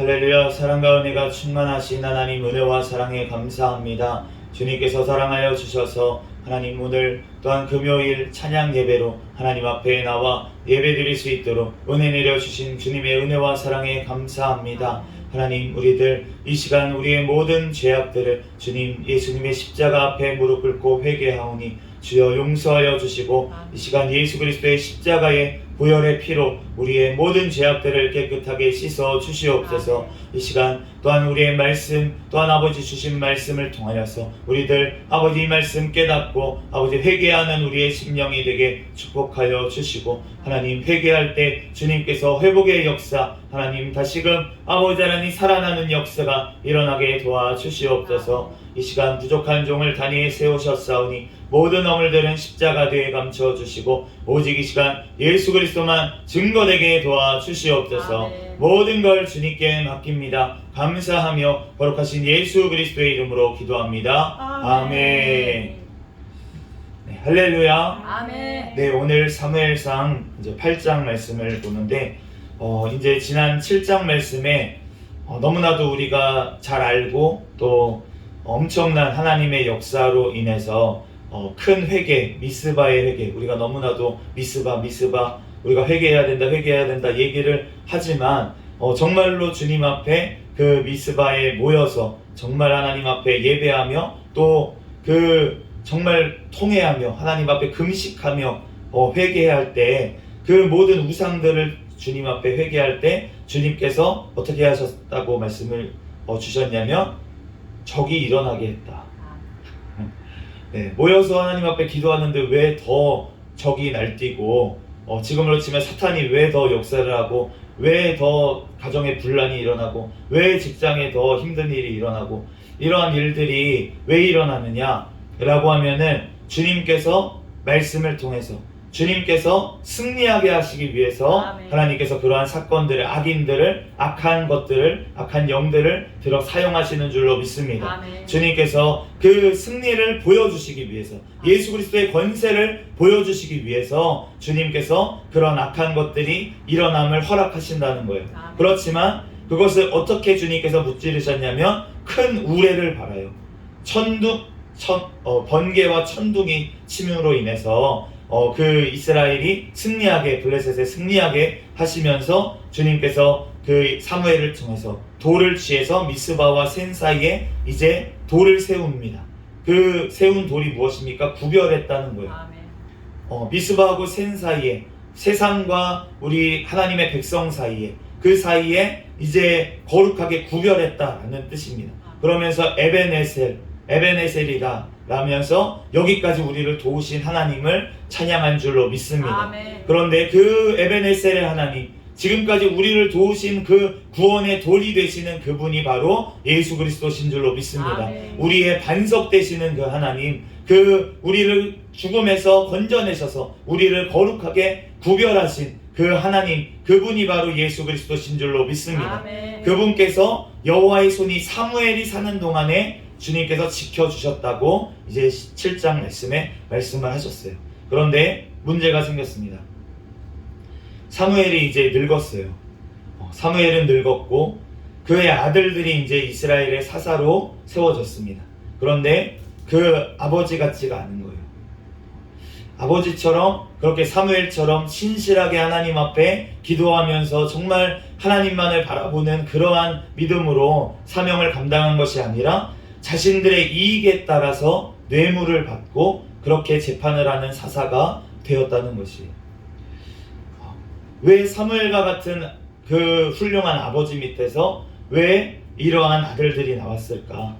할렐루야. 사랑과 은혜가 충만하신 하나님, 은혜와 사랑에 감사합니다. 주님께서 사랑하여 주셔서 하나님, 오늘 또한 금요일 찬양 예배로 하나님 앞에 나와 예배 드릴 수 있도록 은혜 내려주신 주님의 은혜와 사랑에 감사합니다. 하나님, 우리들 이 시간 우리의 모든 죄악들을 주님 예수님의 십자가 앞에 무릎 꿇고 회개하오니 주여 용서하여 주시고, 이 시간 예수 그리스도의 십자가의 보혈의 피로 우리의 모든 죄악들을 깨끗하게 씻어 주시옵소서. 이 시간 또한 우리의 말씀, 또한 아버지 주신 말씀을 통하여서 우리들 아버지 이 말씀 깨닫고 아버지 회개하는 우리의 심령이 되게 축복하여 주시고, 하나님 회개할 때 주님께서 회복의 역사, 하나님 다시금 아버지 하나님 살아나는 역사가 일어나게 도와주시옵소서. 이 시간 부족한 종을 단위에 세우셨사오니 모든 허물들은 십자가 뒤에 감춰주시고 오직 이 시간 예수 그리스도만 증거되게 도와주시옵소서. 아멘. 모든 걸 주님께 맡깁니다. 감사하며 거룩하신 예수 그리스도의 이름으로 기도합니다. 아멘. 네, 할렐루야. 아멘. 네, 오늘 사무엘상 이제 8장 말씀을 보는데 이제 지난 7장 말씀에 너무나도 우리가 잘 알고 또 엄청난 하나님의 역사로 인해서 큰 회개, 미스바의 회개, 우리가 너무나도 미스바 우리가 회개해야 된다 얘기를 하지만 정말로 주님 앞에 그 미스바에 모여서 정말 하나님 앞에 예배하며 또 그 정말 통회하며 하나님 앞에 금식하며 회개할 때 그 모든 우상들을 주님 앞에 회개할 때 주님께서 어떻게 하셨다고 말씀을 주셨냐면 적이 일어나게 했다. 네, 모여서 하나님 앞에 기도하는데 왜 더 적이 날뛰고 지금으로 치면 사탄이 왜 더 역사를 하고 왜 더 가정에 분란이 일어나고 왜 직장에 더 힘든 일이 일어나고 이러한 일들이 왜 일어나느냐 라고 하면은 주님께서 말씀을 통해서 주님께서 승리하게 하시기 위해서 아멘. 하나님께서 그러한 사건들을 악인들을 악한 것들을 악한 영들을 들어 사용하시는 줄로 믿습니다. 아멘. 주님께서 그 승리를 보여주시기 위해서 예수 그리스도의 권세를 보여주시기 위해서 주님께서 그런 악한 것들이 일어남을 허락하신다는 거예요. 아멘. 그렇지만 그것을 어떻게 주님께서 무찌르셨냐면 큰 우레를 발하여 번개와 천둥이 침으로 인해서 그 이스라엘이 승리하게 블레셋에 승리하게 하시면서 주님께서 그 사무엘을 통해서 돌을 취해서 미스바와 센 사이에 이제 돌을 세웁니다. 그 세운 돌이 무엇입니까? 구별했다는 거예요. 아멘. 미스바하고 센 사이에 세상과 우리 하나님의 백성 사이에 그 사이에 이제 거룩하게 구별했다라는 뜻입니다. 그러면서 에베네셀이다 라면서 여기까지 우리를 도우신 하나님을 찬양한 줄로 믿습니다. 아멘. 그런데 그 에베네셀의 하나님, 지금까지 우리를 도우신 그 구원의 돌이 되시는 그분이 바로 예수 그리스도신 줄로 믿습니다. 아멘. 우리의 반석 되시는 그 하나님, 그 우리를 죽음에서 건져내셔서 우리를 거룩하게 구별하신 그 하나님, 그분이 바로 예수 그리스도신 줄로 믿습니다. 아멘. 그분께서 여호와의 손이 사무엘이 사는 동안에 주님께서 지켜주셨다고 이제 7장 말씀에 말씀을 하셨어요. 그런데 문제가 생겼습니다. 사무엘이 이제 늙었어요. 사무엘은 늙었고 그의 아들들이 이제 이스라엘의 사사로 세워졌습니다. 그런데 그 아버지 같지가 않은 거예요. 아버지처럼 그렇게 사무엘처럼 신실하게 하나님 앞에 기도하면서 정말 하나님만을 바라보는 그러한 믿음으로 사명을 감당한 것이 아니라 자신들의 이익에 따라서 뇌물을 받고 그렇게 재판을 하는 사사가 되었다는 것이에요. 왜 사무엘과 같은 그 훌륭한 아버지 밑에서 왜 이러한 아들들이 나왔을까?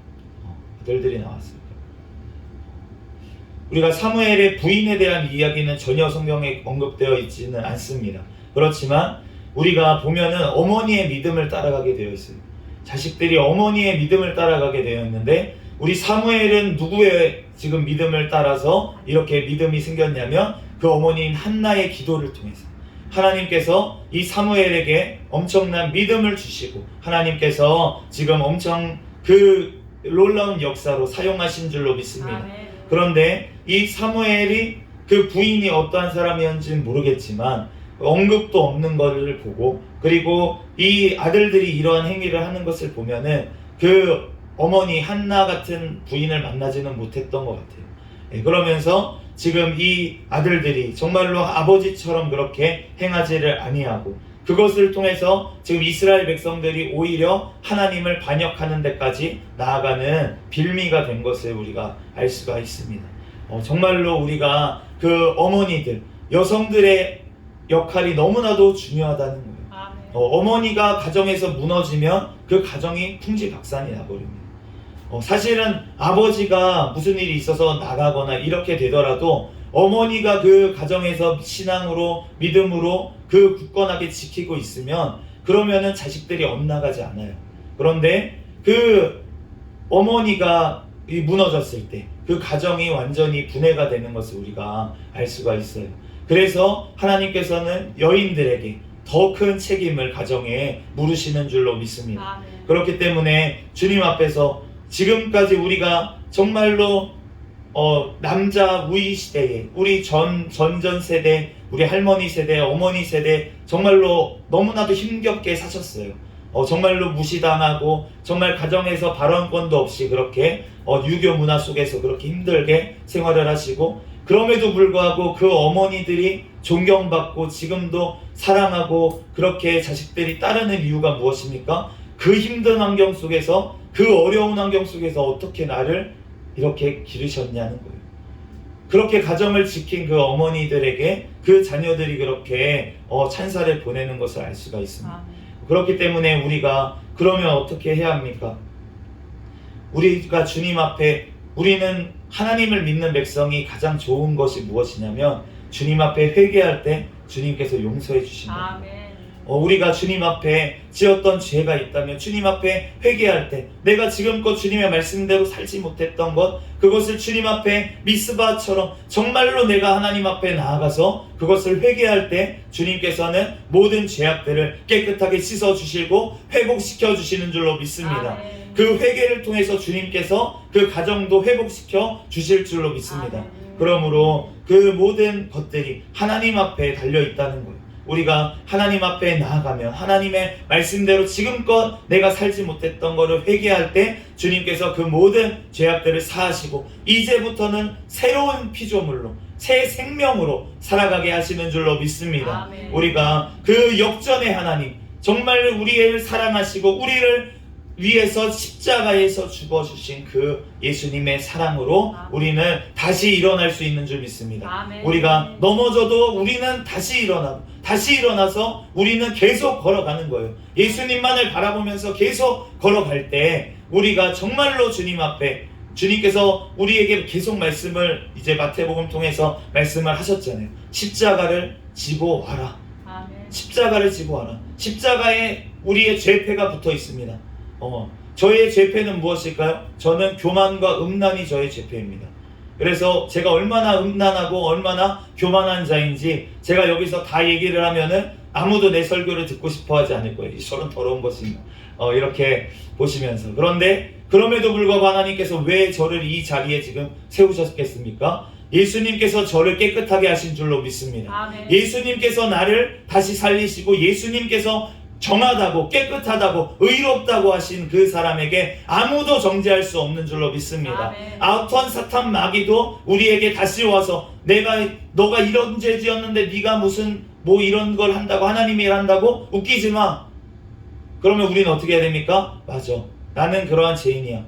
우리가 사무엘의 부인에 대한 이야기는 전혀 성경에 언급되어 있지는 않습니다. 그렇지만 우리가 보면은 어머니의 믿음을 따라가게 되어 있어요. 자식들이 어머니의 믿음을 따라가게 되어 있는데 우리 사무엘은 누구의 지금 믿음을 따라서 이렇게 믿음이 생겼냐면 그 어머니인 한나의 기도를 통해서 하나님께서 이 사무엘에게 엄청난 믿음을 주시고 하나님께서 지금 엄청 그 놀라운 역사로 사용하신 줄로 믿습니다. 아멘. 그런데 이 사무엘이 그 부인이 어떠한 사람이었는지는 모르겠지만 언급도 없는 것을 보고, 그리고 이 아들들이 이러한 행위를 하는 것을 보면은 그 어머니 한나 같은 부인을 만나지는 못했던 것 같아요. 그러면서 지금 이 아들들이 정말로 아버지처럼 그렇게 행하지를 아니하고, 그것을 통해서 지금 이스라엘 백성들이 오히려 하나님을 반역하는 데까지 나아가는 빌미가 된 것을 우리가 알 수가 있습니다. 정말로 우리가 그 어머니들, 여성들의 역할이 너무나도 중요하다는 거예요. 어머니가 가정에서 무너지면 그 가정이 풍지박산이 나버립니다. 사실은 아버지가 무슨 일이 있어서 나가거나 이렇게 되더라도 어머니가 그 가정에서 신앙으로, 믿음으로 그 굳건하게 지키고 있으면 그러면은 자식들이 엇나가지 않아요. 그런데 그 어머니가 무너졌을 때 그 가정이 완전히 분해가 되는 것을 우리가 알 수가 있어요. 그래서 하나님께서는 여인들에게 더 큰 책임을 가정에 물으시는 줄로 믿습니다. 아멘. 그렇기 때문에 주님 앞에서 지금까지 우리가 정말로 남자 우위 시대에 우리 전전 세대, 우리 할머니 세대, 어머니 세대 정말로 너무나도 힘겹게 사셨어요. 정말로 무시당하고 정말 가정에서 발언권도 없이 그렇게 유교 문화 속에서 그렇게 힘들게 생활을 하시고, 그럼에도 불구하고 그 어머니들이 존경받고 지금도 사랑하고 그렇게 자식들이 따르는 이유가 무엇입니까? 그 힘든 환경 속에서, 그 어려운 환경 속에서 어떻게 나를 이렇게 기르셨냐는 거예요. 그렇게 가정을 지킨 그 어머니들에게 그 자녀들이 그렇게 찬사를 보내는 것을 알 수가 있습니다. 아멘. 그렇기 때문에 우리가 그러면 어떻게 해야 합니까? 우리가 주님 앞에, 우리는 하나님을 믿는 백성이 가장 좋은 것이 무엇이냐면 주님 앞에 회개할 때 주님께서 용서해 주신다. 아멘. 우리가 주님 앞에 지었던 죄가 있다면 주님 앞에 회개할 때, 내가 지금껏 주님의 말씀대로 살지 못했던 것, 그것을 주님 앞에 미스바처럼 정말로 내가 하나님 앞에 나아가서 그것을 회개할 때 주님께서는 모든 죄악들을 깨끗하게 씻어주시고 회복시켜 주시는 줄로 믿습니다. 아멘. 그 회개를 통해서 주님께서 그 가정도 회복시켜 주실 줄로 믿습니다. 아멘. 그러므로 그 모든 것들이 하나님 앞에 달려 있다는 거예요. 우리가 하나님 앞에 나아가면 하나님의 말씀대로 지금껏 내가 살지 못했던 것을 회개할 때 주님께서 그 모든 죄악들을 사하시고 이제부터는 새로운 피조물로, 새 생명으로 살아가게 하시는 줄로 믿습니다. 아멘. 우리가 그 역전의 하나님, 정말 우리를 사랑하시고 우리를 위해서 십자가에서 죽어주신 그 예수님의 사랑으로 아멘. 우리는 다시 일어날 수 있는 줄 믿습니다. 아멘. 우리가 넘어져도 우리는 다시 일어나서 우리는 계속 걸어가는 거예요. 예수님만을 바라보면서 계속 걸어갈 때 우리가 정말로 주님 앞에, 주님께서 우리에게 계속 말씀을 이제 마태복음 통해서 말씀을 하셨잖아요. 십자가를 지고 와라. 아멘. 십자가를 지고 와라. 십자가에 우리의 죄패가 붙어 있습니다. 저의 죄패는 무엇일까요? 저는 교만과 음란이 저의 죄패입니다. 그래서 제가 얼마나 음란하고 얼마나 교만한 자인지 제가 여기서 다 얘기를 하면은 아무도 내 설교를 듣고 싶어 하지 않을 거예요. 저런 더러운 것인가. 이렇게 보시면서. 그런데 그럼에도 불구하고 하나님께서 왜 저를 이 자리에 지금 세우셨겠습니까? 예수님께서 저를 깨끗하게 하신 줄로 믿습니다. 아멘. 예수님께서 나를 다시 살리시고 예수님께서 정하다고 깨끗하다고 의롭다고 하신 그 사람에게 아무도 정죄할 수 없는 줄로 믿습니다. 아멘. 아우턴 사탄 마귀도 우리에게 다시 와서 너가 이런 죄 지었는데 네가 무슨 뭐 이런 걸 한다고, 하나님이 한다고? 웃기지 마. 그러면 우리는 어떻게 해야 됩니까? 맞아, 나는 그러한 죄인이야.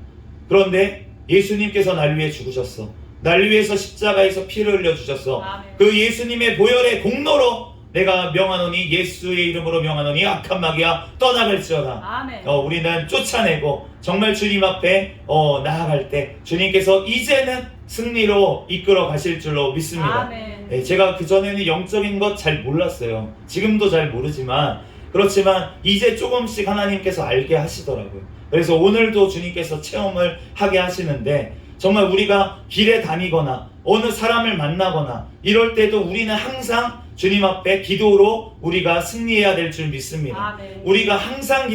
그런데 예수님께서 날 위해 죽으셨어. 날 위해서 십자가에서 피를 흘려주셨어. 아멘. 그 예수님의 보혈의 공로로 내가 명하노니, 예수의 이름으로 명하노니 악한 마귀야 떠나갈지어다. 아멘. 우리는 쫓아내고 정말 주님 앞에 나아갈 때 주님께서 이제는 승리로 이끌어 가실 줄로 믿습니다. 아멘. 네, 제가 그전에는 영적인 것 잘 몰랐어요. 지금도 잘 모르지만, 그렇지만 이제 조금씩 하나님께서 알게 하시더라고요. 그래서 오늘도 주님께서 체험을 하게 하시는데, 정말 우리가 길에 다니거나 어느 사람을 만나거나 이럴 때도 우리는 항상 주님 앞에 기도로 우리가 승리해야 될 줄 믿습니다. 아멘. 우리가 항상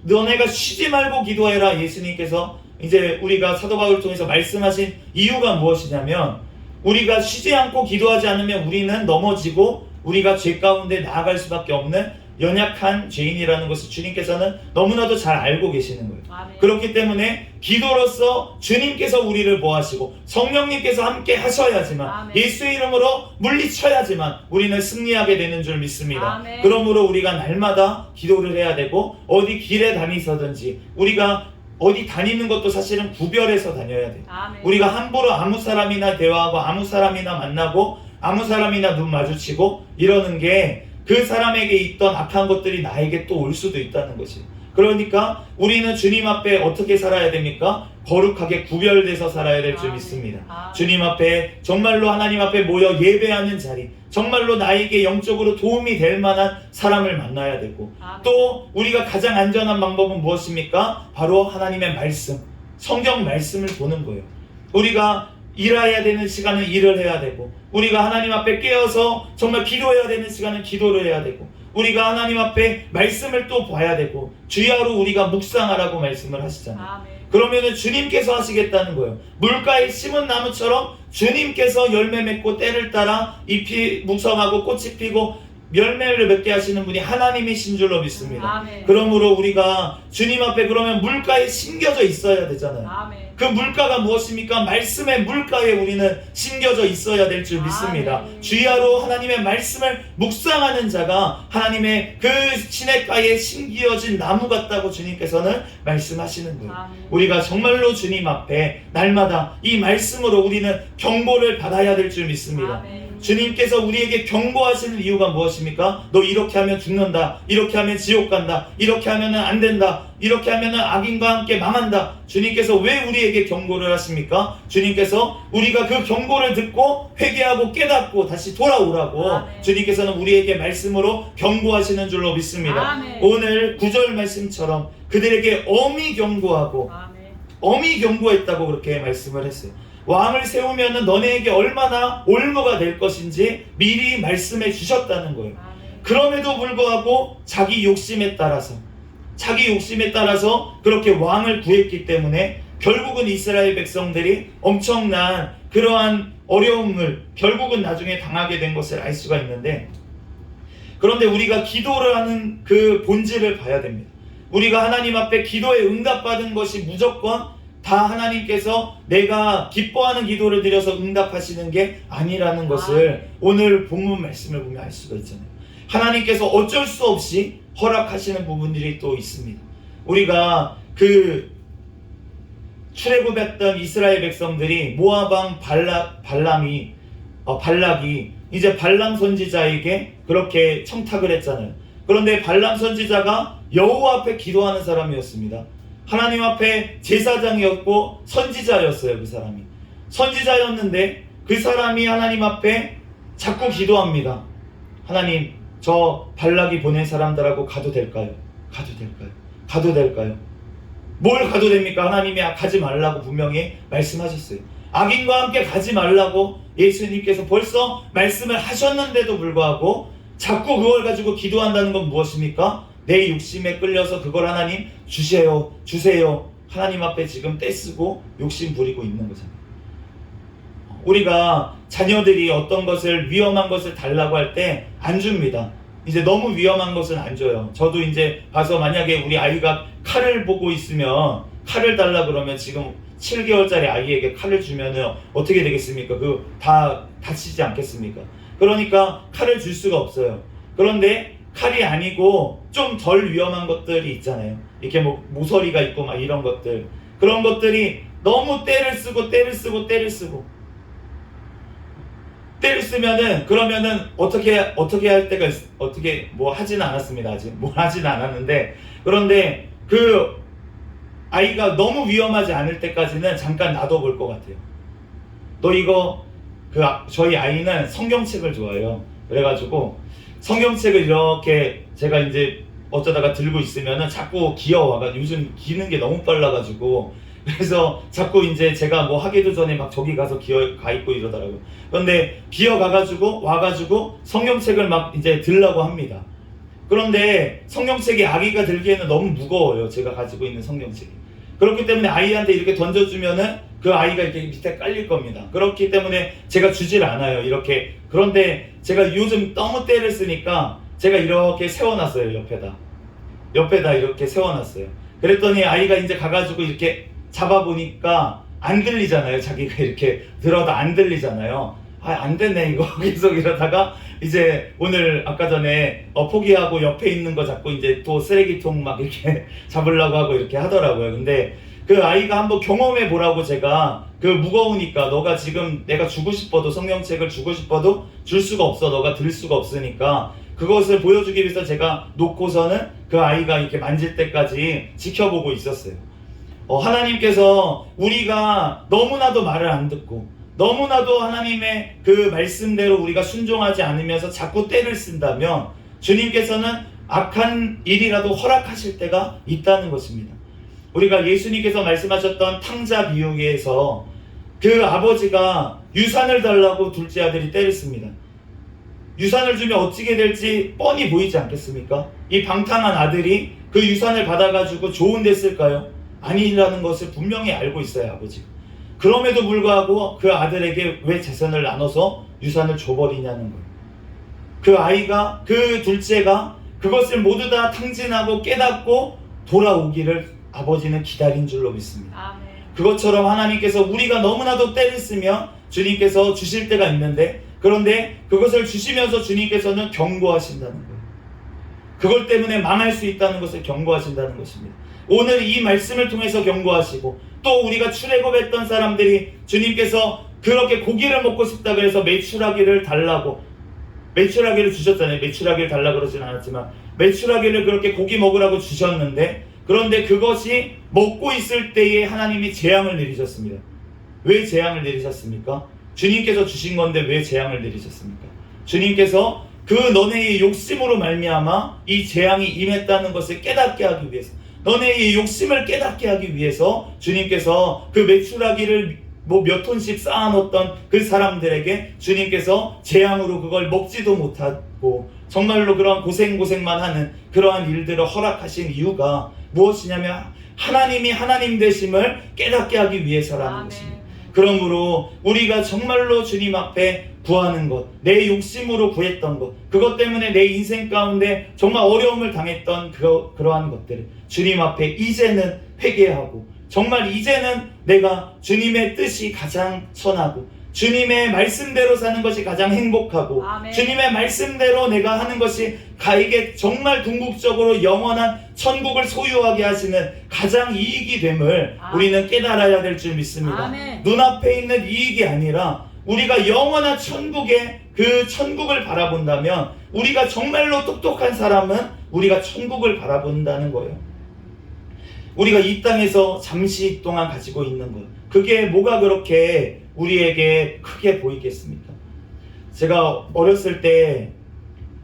너네가 쉬지 말고 기도해라. 예수님께서 이제 우리가 사도 바울을 통해서 말씀하신 이유가 무엇이냐면, 우리가 쉬지 않고 기도하지 않으면 우리는 넘어지고 우리가 죄 가운데 나아갈 수밖에 없는 연약한 죄인이라는 것을 주님께서는 너무나도 잘 알고 계시는 거예요. 아멘. 그렇기 때문에 기도로서 주님께서 우리를 보호하시고 성령님께서 함께 하셔야지만, 아멘. 예수의 이름으로 물리쳐야지만 우리는 승리하게 되는 줄 믿습니다. 아멘. 그러므로 우리가 날마다 기도를 해야 되고, 어디 길에 다니서든지 우리가 어디 다니는 것도 사실은 구별해서 다녀야 돼요. 아멘. 우리가 함부로 아무 사람이나 대화하고 아무 사람이나 만나고 아무 사람이나 눈 마주치고 이러는 게 그 사람에게 있던 악한 것들이 나에게 또 올 수도 있다는 것이에요. 그러니까 우리는 주님 앞에 어떻게 살아야 됩니까? 거룩하게 구별돼서 살아야 될 줄 아멘. 믿습니다. 아멘. 주님 앞에, 정말로 하나님 앞에 모여 예배하는 자리, 정말로 나에게 영적으로 도움이 될 만한 사람을 만나야 되고, 아멘. 또 우리가 가장 안전한 방법은 무엇입니까? 바로 하나님의 말씀, 성경 말씀을 보는 거예요. 우리가 일해야 되는 시간은 일을 해야 되고, 우리가 하나님 앞에 깨어서 정말 기도해야 되는 시간은 기도를 해야 되고, 우리가 하나님 앞에 말씀을 또 봐야 되고, 주야로 우리가 묵상하라고 말씀을 하시잖아요. 아멘. 그러면은 주님께서 하시겠다는 거예요. 물가에 심은 나무처럼 주님께서 열매 맺고 때를 따라 잎이 묵성하고 꽃이 피고 열매를 맺게 하시는 분이 하나님이신 줄로 믿습니다. 아멘. 그러므로 우리가 주님 앞에 그러면 물가에 심겨져 있어야 되잖아요. 아멘. 그 물가가 무엇입니까? 말씀의 물가에 우리는 심겨져 있어야 될 줄 믿습니다. 아멘. 주야로 하나님의 말씀을 묵상하는 자가 하나님의 그 시냇가에 심겨진 나무 같다고 주님께서는 말씀하시는 거예요. 아멘. 우리가 정말로 주님 앞에 날마다 이 말씀으로 우리는 경고를 받아야 될 줄 믿습니다. 아멘. 주님께서 우리에게 경고하시는 이유가 무엇입니까? 너 이렇게 하면 죽는다, 이렇게 하면 지옥 간다, 이렇게 하면은 안 된다, 이렇게 하면은 악인과 함께 망한다. 주님께서 왜 우리에게 경고를 하십니까? 주님께서 우리가 그 경고를 듣고 회개하고 깨닫고 다시 돌아오라고 아멘. 주님께서는 우리에게 말씀으로 경고하시는 줄로 믿습니다. 아멘. 오늘 9절 말씀처럼 그들에게 엄히 경고하고 아멘. 엄히 경고했다고 그렇게 말씀을 했어요. 왕을 세우면은 너네에게 얼마나 올무가 될 것인지 미리 말씀해 주셨다는 거예요. 아멘. 그럼에도 불구하고 자기 욕심에 따라서 그렇게 왕을 구했기 때문에 결국은 이스라엘 백성들이 엄청난 그러한 어려움을 결국은 나중에 당하게 된 것을 알 수가 있는데, 그런데 우리가 기도를 하는 그 본질을 봐야 됩니다. 우리가 하나님 앞에 기도에 응답받은 것이 무조건 다 하나님께서 내가 기뻐하는 기도를 드려서 응답하시는 게 아니라는 것을 오늘 본문 말씀을 보면 알 수가 있잖아요. 하나님께서 어쩔 수 없이 허락하시는 부분들이 또 있습니다. 우리가 그 출애굽했던 이스라엘 백성들이 모압 왕 발락이 이제 발람 선지자에게 그렇게 청탁을 했잖아요. 그런데 발람 선지자가 여호와 앞에 기도하는 사람이었습니다. 하나님 앞에 제사장이었고 선지자였어요. 그 사람이 선지자였는데 그 사람이 하나님 앞에 자꾸 기도합니다. 하나님, 저 발락이 보낸 사람들하고 가도 될까요? 가도 될까요? 뭘 가도 됩니까? 하나님이 가지 말라고 분명히 말씀하셨어요. 악인과 함께 가지 말라고 예수님께서 벌써 말씀을 하셨는데도 불구하고 자꾸 그걸 가지고 기도한다는 건 무엇입니까? 내 욕심에 끌려서 그걸 하나님 주세요. 하나님 앞에 지금 떼쓰고 욕심 부리고 있는 거잖아요. 우리가 자녀들이 어떤 것을, 위험한 것을 달라고 할 때 안 줍니다. 이제 너무 위험한 것은 안 줘요. 저도 이제 봐서 만약에 우리 아이가 칼을 보고 있으면 칼을 달라 그러면 지금 7개월짜리 아이에게 칼을 주면은 어떻게 되겠습니까? 다 다치지 않겠습니까? 그러니까 칼을 줄 수가 없어요. 그런데 칼이 아니고 좀 덜 위험한 것들이 있잖아요. 이렇게 뭐 모서리가 있고 막 이런 것들, 그런 것들이 너무 때를 쓰면은 그러면은 어떻게 할 때가 어떻게 뭐 하지는 않았습니다. 아직 뭘 하지는 않았는데, 그런데 그 아이가 너무 위험하지 않을 때까지는 잠깐 놔둬볼 것 같아요. 너 이거 저희 아이는 성경책을 좋아해요. 그래가지고 성경책을 이렇게 제가 이제 어쩌다가 들고 있으면은 자꾸 기어와가지고, 요즘 기는 게 너무 빨라가지고, 그래서 자꾸 이제 제가 뭐 하기도 전에 막 저기 가서 기어가 있고 이러더라고요. 그런데 기어가가지고 와가지고 성경책을 막 이제 들라고 합니다. 그런데 성경책이 아기가 들기에는 너무 무거워요. 제가 가지고 있는 성경책이. 그렇기 때문에 아이한테 이렇게 던져주면은 그 아이가 이렇게 밑에 깔릴 겁니다. 그렇기 때문에 제가 주질 않아요. 이렇게. 그런데 제가 요즘 너무 때를 쓰니까 제가 이렇게 세워놨어요. 옆에다 이렇게 세워놨어요. 그랬더니 아이가 이제 가가지고 이렇게 잡아보니까 안 들리잖아요. 자기가 이렇게 들어도 안 들리잖아요. 안 됐네 이거. 계속 이러다가 이제 오늘 아까 전에 포기하고 옆에 있는 거 잡고 이제 또 쓰레기통 막 이렇게 잡으려고 하고 이렇게 하더라고요. 근데 그 아이가 한번 경험해 보라고 제가 그 무거우니까 너가 지금 내가 주고 싶어도 성경책을 주고 싶어도 줄 수가 없어. 너가 들 수가 없으니까 그것을 보여주기 위해서 제가 놓고서는 그 아이가 이렇게 만질 때까지 지켜보고 있었어요. 하나님께서 우리가 너무나도 말을 안 듣고 너무나도 하나님의 그 말씀대로 우리가 순종하지 않으면서 자꾸 때를 쓴다면 주님께서는 악한 일이라도 허락하실 때가 있다는 것입니다. 우리가 예수님께서 말씀하셨던 탕자 비유에서 그 아버지가 유산을 달라고 둘째 아들이 때를 씁니다. 유산을 주면 어찌게 될지 뻔히 보이지 않겠습니까? 이 방탕한 아들이 그 유산을 받아가지고 좋은 데 쓸까요? 아니라는 것을 분명히 알고 있어요, 아버지가. 그럼에도 불구하고 그 아들에게 왜 재산을 나눠서 유산을 줘버리냐는 거예요. 그 아이가, 그 둘째가 그것을 모두 다 탕진하고 깨닫고 돌아오기를 아버지는 기다린 줄로 믿습니다. 아멘. 그것처럼 하나님께서 우리가 너무나도 때를 쓰면 주님께서 주실 때가 있는데, 그런데 그것을 주시면서 주님께서는 경고하신다는 거예요. 그것 때문에 망할 수 있다는 것을 경고하신다는 것입니다. 오늘 이 말씀을 통해서 경고하시고, 또 우리가 출애굽했던 사람들이 주님께서 그렇게 고기를 먹고 싶다 그래서 메추라기를 달라고, 메추라기를 주셨잖아요. 메추라기를 달라고 그러진 않았지만 메추라기를 그렇게 고기 먹으라고 주셨는데, 그런데 그것이 먹고 있을 때에 하나님이 재앙을 내리셨습니다. 왜 재앙을 내리셨습니까? 주님께서 주신 건데 왜 재앙을 내리셨습니까? 주님께서 그 너네의 욕심으로 말미암아 이 재앙이 임했다는 것을 깨닫게 하기 위해서, 너네의 욕심을 깨닫게 하기 위해서 주님께서 그 메추라기를 몇 톤씩 쌓아놓던 그 사람들에게 주님께서 재앙으로 그걸 먹지도 못하고 정말로 그런 고생만 하는 그러한 일들을 허락하신 이유가 무엇이냐면 하나님이 하나님 되심을 깨닫게 하기 위해서라는 것입니다. 그러므로 우리가 정말로 주님 앞에 구하는 것, 내 욕심으로 구했던 것, 그것 때문에 내 인생 가운데 정말 어려움을 당했던 그러한 것들을 주님 앞에 이제는 회개하고, 정말 이제는 내가 주님의 뜻이 가장 선하고 주님의 말씀대로 사는 것이 가장 행복하고, 아멘. 주님의 말씀대로 내가 하는 것이 가에게 정말 궁극적으로 영원한 천국을 소유하게 하시는 가장 이익이 됨을 아멘. 우리는 깨달아야 될 줄 믿습니다. 아멘. 눈앞에 있는 이익이 아니라 우리가 영원한 천국의 그 천국을 바라본다면, 우리가 정말로 똑똑한 사람은 우리가 천국을 바라본다는 거예요. 우리가 이 땅에서 잠시 동안 가지고 있는 것, 그게 뭐가 그렇게 우리에게 크게 보이겠습니까? 제가 어렸을 때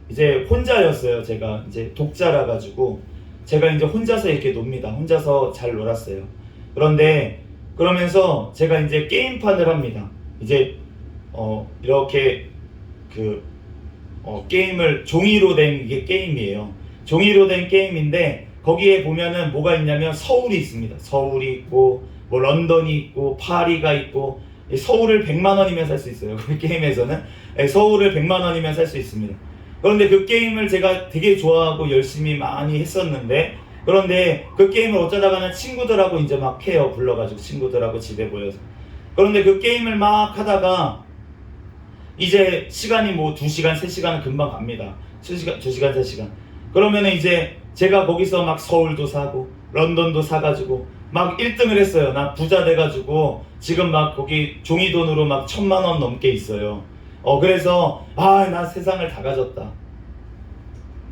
이제 혼자였어요. 제가 이제 독자라 가지고 제가 이제 혼자서 이렇게 놉니다. 혼자서 잘 놀았어요. 그런데 그러면서 제가 이제 게임판을 합니다. 이제 이렇게 게임을 종이로 된 이게 게임이에요. 종이로 된 게임인데 거기에 보면은 뭐가 있냐면 서울이 있습니다. 서울이 있고 뭐 런던이 있고 파리가 있고, 서울을 100만 원이면 살 수 있어요. 그 게임에서는 서울을 100만 원이면 살 수 있습니다. 그런데 그 게임을 제가 되게 좋아하고 열심히 많이 했었는데, 그런데 그 게임을 어쩌다가는 친구들하고 이제 막 해요. 불러가지고 친구들하고 집에 모여서. 그런데 그 게임을 막 하다가 이제 시간이 뭐 2시간, 3시간은 금방 갑니다. 2시간, 3시간. 그러면은 이제 제가 거기서 막 서울도 사고 런던도 사가지고 막 1등을 했어요. 나 부자 돼가지고 지금 막 거기 종이돈으로 막 1000만 원 넘게 있어요. 그래서 나 세상을 다 가졌다.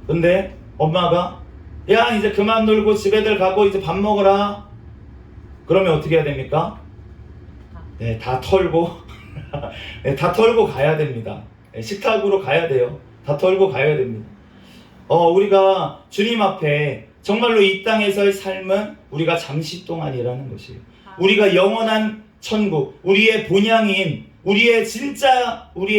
근데 엄마가 야 이제 그만 놀고 집에들 가고 이제 밥 먹어라. 그러면 어떻게 해야 됩니까? 네, 다 털고 네, 다 털고 가야 됩니다. 네, 식탁으로 가야 돼요. 다 털고 가야 됩니다. 우리가 주님 앞에 정말로 이 땅에서의 삶은 우리가 잠시 동안이라는 것이에요. 우리가 영원한 천국, 우리의 본향인, 우리의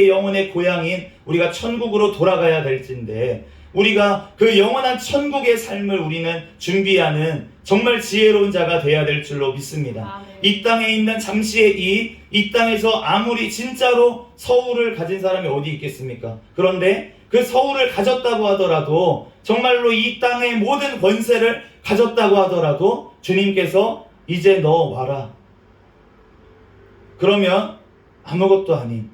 영혼의 고향인 우리가 천국으로 돌아가야 될진데, 우리가 그 영원한 천국의 삶을 우리는 준비하는 정말 지혜로운 자가 되어야 될 줄로 믿습니다. 아멘. 이 땅에 있는 잠시의 이 땅에서 아무리 진짜로 서울을 가진 사람이 어디 있겠습니까? 그런데 그 서울을 가졌다고 하더라도, 정말로 이 땅의 모든 권세를 가졌다고 하더라도 주님께서 이제 너 와라, 그러면 아무것도 아닌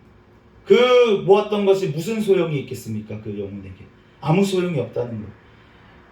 그 모았던 것이 무슨 소용이 있겠습니까? 그 영혼에게 아무 소용이 없다는 거예요.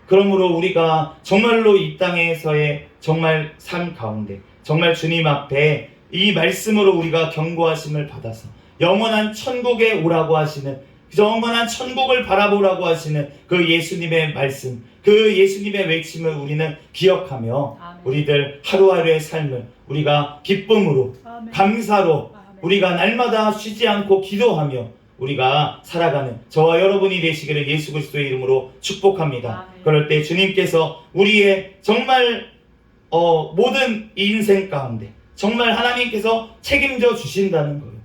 그러므로 우리가 정말로 이 땅에서의 정말 삶 가운데 정말 주님 앞에 이 말씀으로 우리가 경고하심을 받아서 영원한 천국에 오라고 하시는, 영원한 천국을 바라보라고 하시는 그 예수님의 말씀, 그 예수님의 외침을 우리는 기억하며 아멘. 우리들 하루하루의 삶을 우리가 기쁨으로, 아멘. 감사로, 아멘. 우리가 날마다 쉬지 않고 기도하며 우리가 살아가는 저와 여러분이 되시기를 예수 그리스도의 이름으로 축복합니다. 아멘. 그럴 때 주님께서 우리의 정말 모든 인생 가운데 정말 하나님께서 책임져 주신다는 거예요.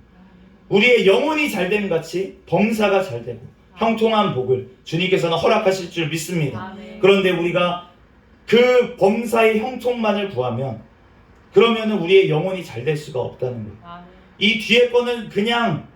우리의 영혼이 잘됨 같이 범사가 잘되고 형통한 복을 주님께서는 허락하실 줄 믿습니다. 아멘. 그런데 우리가 그 범사의 형통만을 구하면 그러면은 우리의 영혼이 잘 될 수가 없다는 거예요. 아멘. 이 뒤에 거는 그냥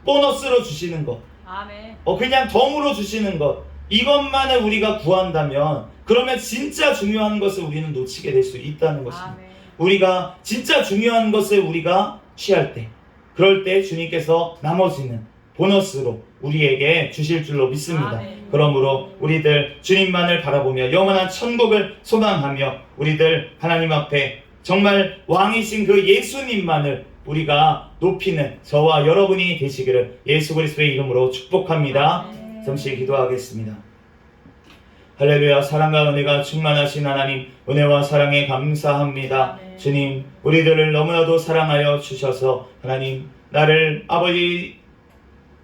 보너스로 주시는 것, 아멘. 그냥 덤으로 주시는 것, 이것만을 우리가 구한다면 그러면 진짜 중요한 것을 우리는 놓치게 될 수 있다는 것입니다. 아멘. 우리가 진짜 중요한 것을 우리가 취할 때, 그럴 때 주님께서 나머지는 보너스로 우리에게 주실 줄로 믿습니다. 아멘. 그러므로 우리들 주님만을 바라보며 영원한 천국을 소망하며 우리들 하나님 앞에 정말 왕이신 그 예수님만을 우리가 높이는 저와 여러분이 되시기를 예수 그리스도의 이름으로 축복합니다. 아멘. 잠시 기도하겠습니다. 할렐루야. 사랑과 은혜가 충만하신 하나님, 은혜와 사랑에 감사합니다. 아멘. 주님, 우리들을 너무나도 사랑하여 주셔서 하나님, 나를 아버지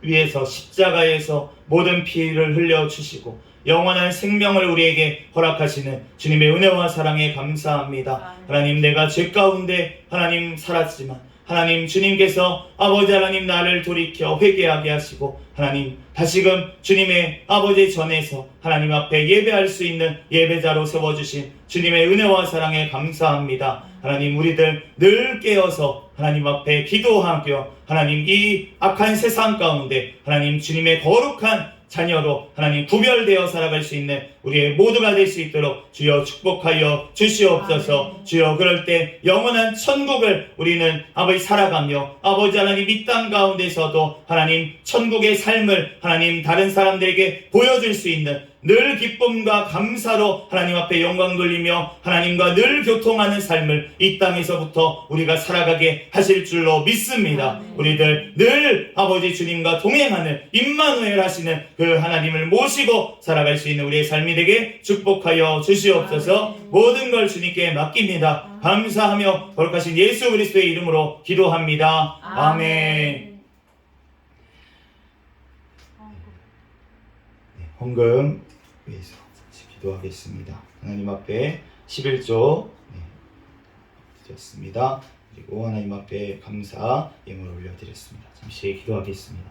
위해서 십자가에서 모든 피를 흘려주시고 영원한 생명을 우리에게 허락하시는 주님의 은혜와 사랑에 감사합니다. 아멘. 하나님, 내가 죄 가운데 하나님 살았지만 하나님 주님께서 아버지 하나님 나를 돌이켜 회개하게 하시고 하나님 다시금 주님의 아버지 전에서 하나님 앞에 예배할 수 있는 예배자로 세워주신 주님의 은혜와 사랑에 감사합니다. 하나님, 우리들 늘 깨어서 하나님 앞에 기도하며 하나님 이 악한 세상 가운데 하나님 주님의 거룩한 자녀로 하나님 구별되어 살아갈 수 있는 우리의 모두가 될 수 있도록 주여 축복하여 주시옵소서. 아멘. 주여, 그럴 때 영원한 천국을 우리는 아버지 살아가며 아버지 하나님 이 땅 가운데서도 하나님 천국의 삶을 하나님 다른 사람들에게 보여줄 수 있는 늘 기쁨과 감사로 하나님 앞에 영광 돌리며 하나님과 늘 교통하는 삶을 이 땅에서부터 우리가 살아가게 하실 줄로 믿습니다. 아멘. 우리들 늘 아버지 주님과 동행하는 임마누엘 하시는 그 하나님을 모시고 살아갈 수 있는 우리의 삶이 되게 축복하여 주시옵소서. 아멘. 모든 걸 주님께 맡깁니다. 감사하며 거룩하신 예수 그리스도의 이름으로 기도합니다. 아멘. 헌금 위해서 기도하겠습니다. 하나님 앞에 11조 드렸습니다. 그리고 하나님 앞에 감사 예물 올려드렸습니다. 잠시 기도하겠습니다.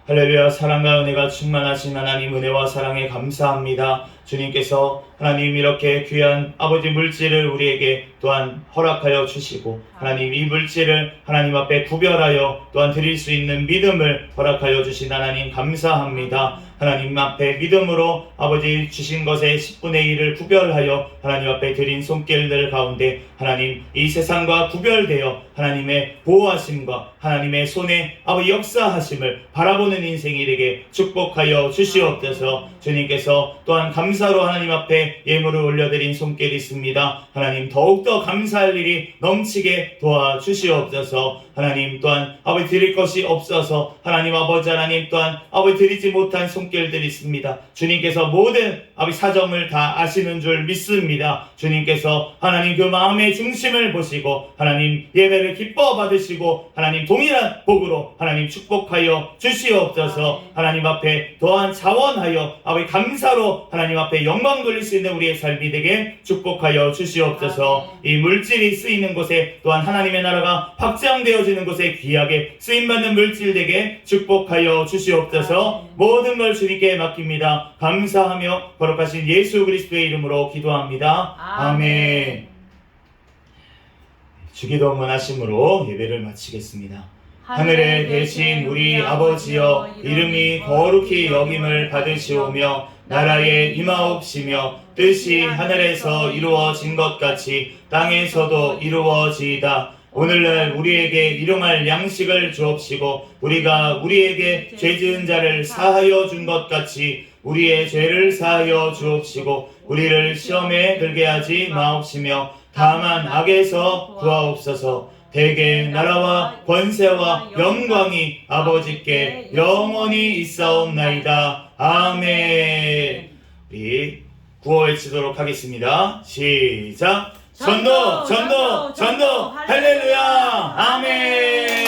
할렐루야. 사랑과 은혜가 충만하신 하나님, 은혜와 사랑에 감사합니다. 주님께서 하나님 이렇게 귀한 아버지 물질을 우리에게 또한 허락하여 주시고 하나님 이 물질을 하나님 앞에 구별하여 또한 드릴 수 있는 믿음을 허락하여 주신 하나님 감사합니다. 하나님 앞에 믿음으로 아버지 주신 것의 10분의 1을 구별하여 하나님 앞에 드린 손길들 가운데 하나님 이 세상과 구별되어 하나님의 보호하심과 하나님의 손에 아버지 역사하심을 바라보는 인생이 되게 축복하여 주시옵소서. 주님께서 또한 감사로 하나님 앞에 예물을 올려드린 손길이 있습니다. 하나님 더욱더 감사할 일이 넘치게 도와주시옵소서. 하나님 또한 아버지 드릴 것이 없어서 하나님 아버지 하나님 또한 아버지 드리지 못한 손길들이 있습니다. 주님께서 모든 아버지 사정을 다 아시는 줄 믿습니다. 주님께서 하나님 그 마음의 중심을 보시고 하나님 예배를 기뻐 받으시고 하나님 동일한 복으로 하나님 축복하여 주시옵소서. 하나님 앞에 또한 자원하여 아버지 감사로 하나님 앞에 영광 돌릴 수 있는 우리의 삶이 되게 축복하여 주시옵소서. 이 물질이 쓰이는 곳에 또한 하나님의 나라가 확장되어지는 곳에 귀하게 쓰임받는 물질 되게 축복하여 주시옵소서. 모든 걸 주님께 맡깁니다. 감사하며 거룩하신 예수 그리스도의 이름으로 기도합니다. 아멘. 주기도문 하심으로 예배를 마치겠습니다. 하늘에 계신 우리 아버지여, 이름이 거룩히 여김을 받으시오며 나라에 임하옵시며 뜻이 하늘에서 이루어진 것 같이 땅에서도 이루어지이다. 오늘날 우리에게 일용할 양식을 주옵시고 우리가 우리에게 죄 지은 자를 사하여 준 것 같이 우리의 죄를 사하여 주옵시고 우리를 시험에 들게 하지 마옵시며 다만 악에서 구하옵소서. 대개 나라와 권세와 영광이 아버지께 영원히 있사옵나이다. 아멘. 우리 구호 외치도록 하겠습니다. 시작. 전도, 전도, 전도, 할렐루야. 아멘.